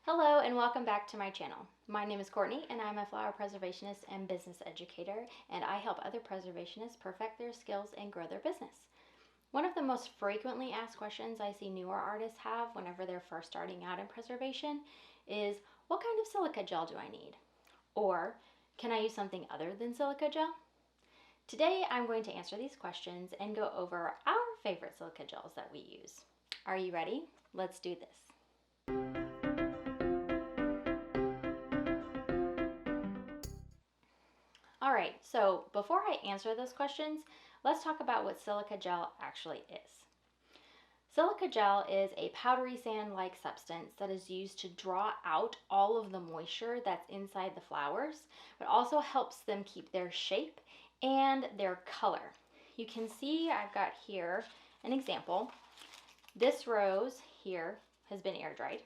Hello and welcome back to my channel. My name is Courtney and I'm a flower preservationist and business educator, and I help other preservationists perfect their skills and grow their business. One of the most frequently asked questions I see newer artists have whenever they're first starting out in preservation is, what kind of silica gel do I need? Or, can I use something other than silica gel? Today I'm going to answer these questions and go over our favorite silica gels that we use. Are you ready? Let's do this. Alright, so before I answer those questions, let's talk about what silica gel actually is. Silica gel is a powdery sand-like substance that is used to draw out all of the moisture that's inside the flowers, but also helps them keep their shape and their color. You can see I've got here an example. This rose here has been air dried,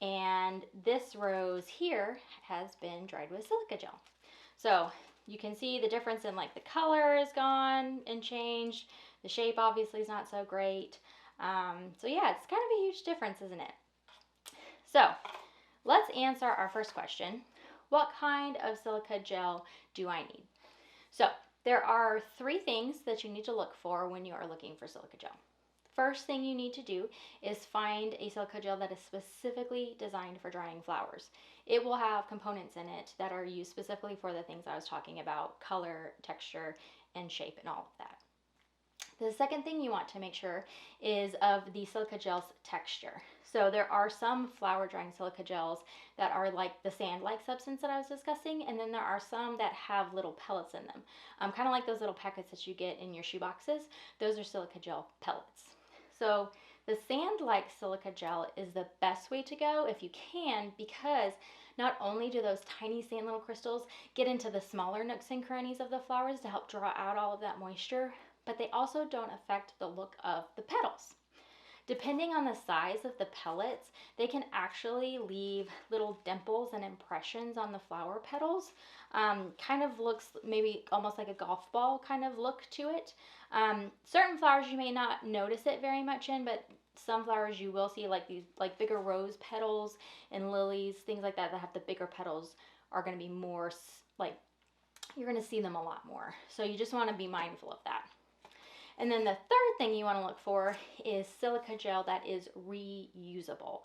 and this rose here has been dried with silica gel. So you can see the difference in like the color is gone and changed. The shape obviously is not so great. So yeah, it's kind of a huge difference, isn't it? So let's answer our first question. What kind of silica gel do I need? So there are three things that you need to look for when you are looking for silica gel. First thing you need to do is find a silica gel that is specifically designed for drying flowers. It will have components in it that are used specifically for the things I was talking about: color, texture, and shape, and all of that. The second thing you want to make sure is of the silica gel's texture. So there are some flower drying silica gels that are like the sand-like substance that I was discussing, and then there are some that have little pellets in them. Kind of like those little packets that you get in your shoe boxes. Those are silica gel pellets. So the sand-like silica gel is the best way to go if you can, because not only do those tiny sand little crystals get into the smaller nooks and crannies of the flowers to help draw out all of that moisture, but they also don't affect the look of the petals. Depending on the size of the pellets, they can actually leave little dimples and impressions on the flower petals. Kind of looks maybe almost like a golf ball kind of look to it. Certain flowers you may not notice it very much in, but some flowers you will see, like these like bigger rose petals and lilies, things like that that have the bigger petals are going to be more like, you're going to see them a lot more. So you just want to be mindful of that. And then the third thing you want to look for is silica gel that is reusable.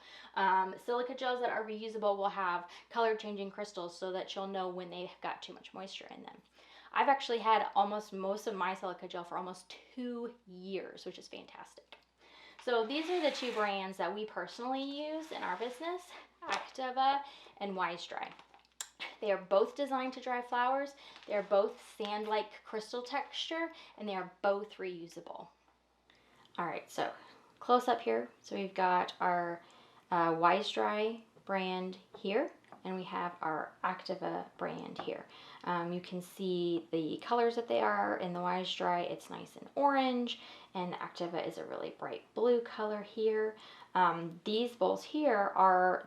Silica gels that are reusable will have color changing crystals so that you'll know when they've got too much moisture in them. I've actually had almost most of my silica gel for almost 2 years, which is fantastic. So these are the two brands that we personally use in our business: Activa and WiseDry. They are both designed to dry flowers. They are both sand-like crystal texture, and they are both reusable. All right, so close up here. So we've got our WiseDry brand here, and we have our Activa brand here. You can see the colors that they are. In the WiseDry, it's nice and orange, and Activa is a really bright blue color here. These bowls here are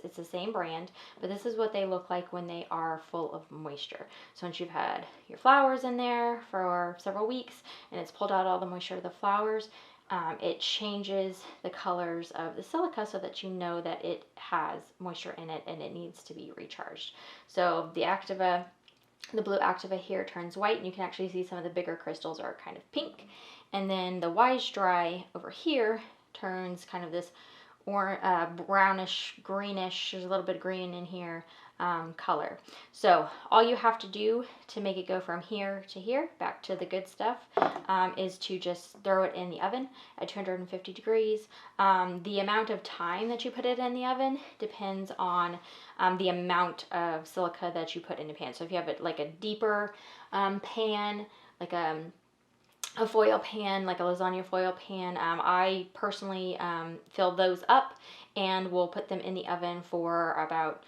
it's the same brand, but this is what they look like when they are full of moisture. So once you've had your flowers in there for several weeks and it's pulled out all the moisture of the flowers, it changes the colors of the silica so that you know that it has moisture in it and it needs to be recharged. So the Activa, the blue Activa here turns white, and you can actually see some of the bigger crystals are kind of pink. And then the WiseDry over here turns kind of this brownish, greenish, there's a little bit of green in here, color. So all you have to do to make it go from here to here, back to the good stuff, is to just throw it in the oven at 250 degrees. The amount of time that you put it in the oven depends on the amount of silica that you put in the pan. So if you have it like a deeper pan, like a foil pan, like a lasagna foil pan, I personally fill those up and will put them in the oven for about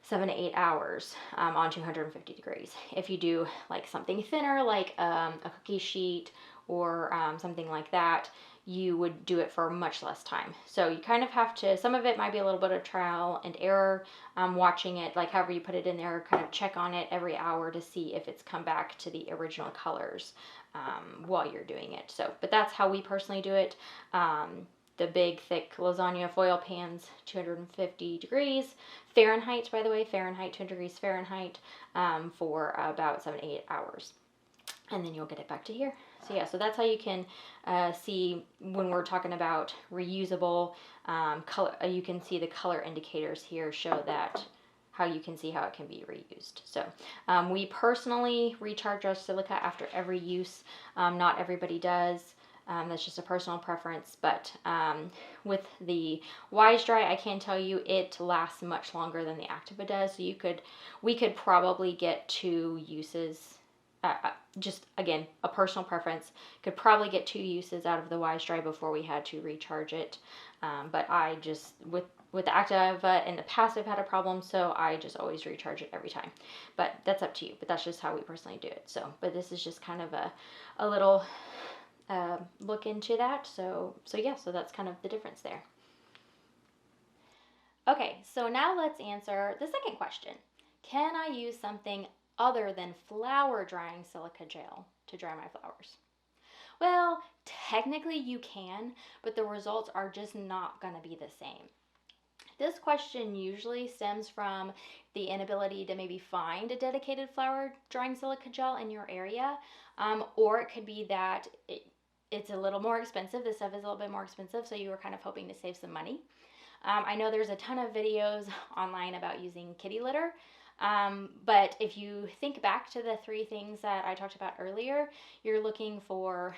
7 to 8 hours on 250 degrees. If you do like something thinner, like a cookie sheet or something like that, you would do it for much less time. So you kind of have to, some of it might be a little bit of trial and error, watching it, like however you put it in there, kind of check on it every hour to see if it's come back to the original colors while you're doing it. So, but that's how we personally do it. the big thick lasagna foil pans, 250 degrees Fahrenheit, by the way, Fahrenheit, 200 degrees Fahrenheit, for about 7 to 8 hours. And then you'll get it back to here. So yeah, so that's how you can see when we're talking about reusable color. You can see the color indicators here show that, how you can see how it can be reused. So we personally recharge our silica after every use. Not everybody does. That's just a personal preference, but with the WiseDry, I can tell you it lasts much longer than the Activa does. So we could probably get 2 uses. Just again, a personal preference. Could probably get 2 uses out of the WiseDry before we had to recharge it. But I just with the Activa in the past, I've had a problem, so I just always recharge it every time. But that's up to you. But that's just how we personally do it. So, but this is just kind of a little look into that. So yeah, so that's kind of the difference there. Okay, so now let's answer the second question. Can I use something other than flower drying silica gel to dry my flowers? Well, technically you can, but the results are just not going to be the same. This question usually stems from the inability to maybe find a dedicated flower drying silica gel in your area, or it could be that it's a little more expensive. This stuff is a little bit more expensive, so you were kind of hoping to save some money. I know there's a ton of videos online about using kitty litter, but if you think back to the 3 things that I talked about earlier, you're looking for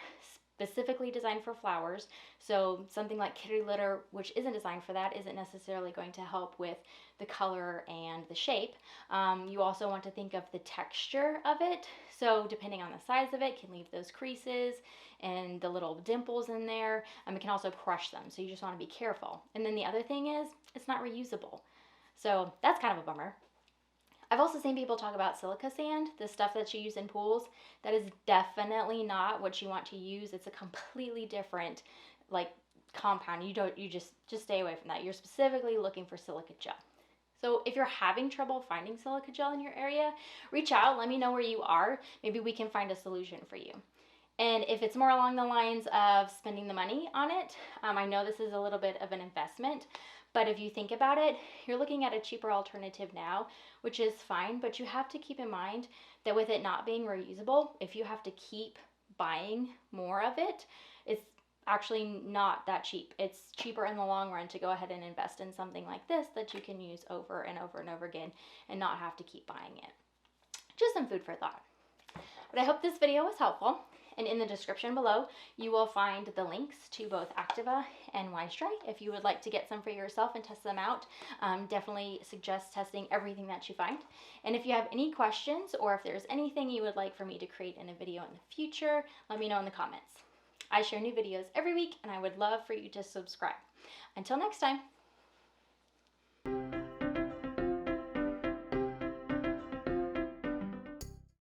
specifically designed for flowers. So something like kitty litter, which isn't designed for that, isn't necessarily going to help with the color and the shape. You also want to think of the texture of it. So depending on the size of it, can leave those creases and the little dimples in there. It can also crush them. So you just want to be careful. And then the other thing is it's not reusable. So that's kind of a bummer. I've also seen people talk about silica sand, the stuff that you use in pools. That is definitely not what you want to use. It's a completely different compound. You just stay away from that. You're specifically looking for silica gel. So if you're having trouble finding silica gel in your area, reach out, let me know where you are. Maybe we can find a solution for you. And if it's more along the lines of spending the money on it, I know this is a little bit of an investment, but if you think about it, you're looking at a cheaper alternative now, which is fine, but you have to keep in mind that with it not being reusable, if you have to keep buying more of it, it's actually not that cheap. It's cheaper in the long run to go ahead and invest in something like this that you can use over and over and over again and not have to keep buying it. Just some food for thought. But I hope this video was helpful. And in the description below, you will find the links to both Activa and WiseDry. If you would like to get some for yourself and test them out, definitely suggest testing everything that you find. And if you have any questions or if there's anything you would like for me to create in a video in the future, let me know in the comments. I share new videos every week and I would love for you to subscribe. Until next time.